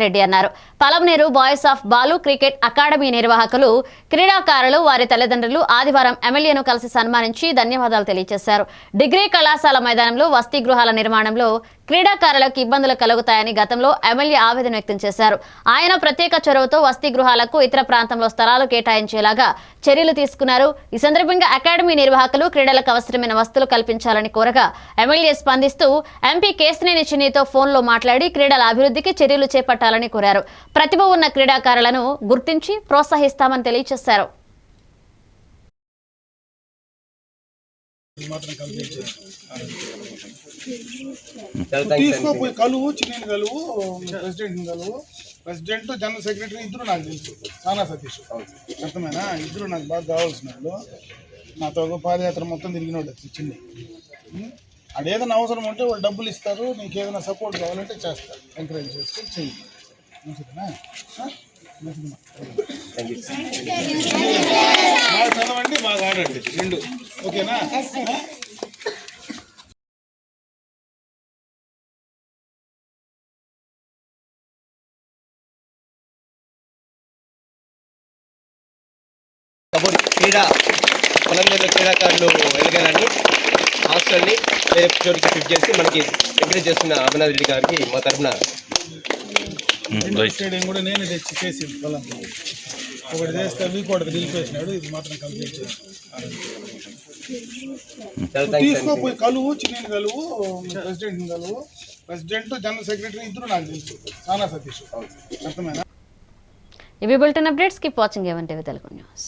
రెడ్డి అన్నారు. Palamaneru boys of Balu cricket academy నిర్వాహకులు, క్రీడాకారులు, వారి తల్లిదండ్రులు ఆదివారం ఎమ్మెల్యేను కలిసి సన్మానించి ధన్యవాదాలు తెలియజేశారు. డిగ్రీ కళాశాల మైదానంలో వసతి గృహాల నిర్మాణంలో క్రీడాకారులకు ఇబ్బందులు కలుగుతాయని గతంలో ఎమ్మెల్యే ఆవేదన వ్యక్తం చేశారు. ఆయన ప్రత్యేక చొరవతో వసతి గృహాలకు ఇతర ప్రాంతంలో స్థలాలు కేటాయించేలాగా చర్యలు తీసుకున్నారు. ఈ సందర్భంగా అకాడమీ నిర్వాహకులు క్రీడలకు అవసరమైన వసతులు కల్పించాలని కోరగా ఎమ్మెల్యే స్పందిస్తూ ఎంపీ కేశినేని చిన్నితో ఫోన్లో మాట్లాడి క్రీడల అభివృద్ధికి చర్యలు చేపట్టాలని కోరారు. ప్రతిభ ఉన్న క్రీడాకారులను గుర్తించి ప్రోత్సహిస్తామని తెలియజేశారు. తీసుకోపోయి కలువు, చిన్న కలువు, ప్రెసిడెంట్ కలువు, ప్రెసిడెంట్ జనరల్ సెక్రటరీ ఇద్దరు నాకు తెలుసు. సానా సతీష్ అర్థమేనా? ఇద్దరు నాకు బాగా కావాల్సిన వాళ్ళు. నాతో పాదయాత్ర మొత్తం తిరిగిన వాళ్ళు చిన్ని. అదేదైనా అవసరం ఉంటే వాళ్ళు డబ్బులు ఇస్తారు. నీకు ఏదైనా సపోర్ట్ కావాలంటే చేస్తారు. ఎంకరేజ్ చేసుకొని చెయ్యి. మంచిదనా? బాగా చదవండి, బాగా ఆడండి, రెండు ఓకేనా? కబడ్డీ క్రీడా పొలంలో క్రీడాకారులు ఎలాగైనా హాస్టల్ని వేరే చోటికి షిఫ్ట్ చేసి మనకి ఎంకరేజ్ చేస్తున్న అభినవ్ రెడ్డి గారికి మా తరఫున స్టేడియం కూడా నేను తెచ్చి చేసింది. పొలంలో ఒకటి చేస్తే వీకోటి నిలిపేసినాడు. ఇది మాత్రం కంప్లీట్ చేసి తీసుకోపోయి కలువు, చిన్న కలువు, ప్రెసిడెంట్ కలువు, ప్రెసిడెంట్ జనరల్ సెక్రటరీ ఇద్దరు నాకు తెలుసు. సానా సతీష్ అర్థమేనా? ఇవి bulletin updates. Keep watching A1 TV Telugu news.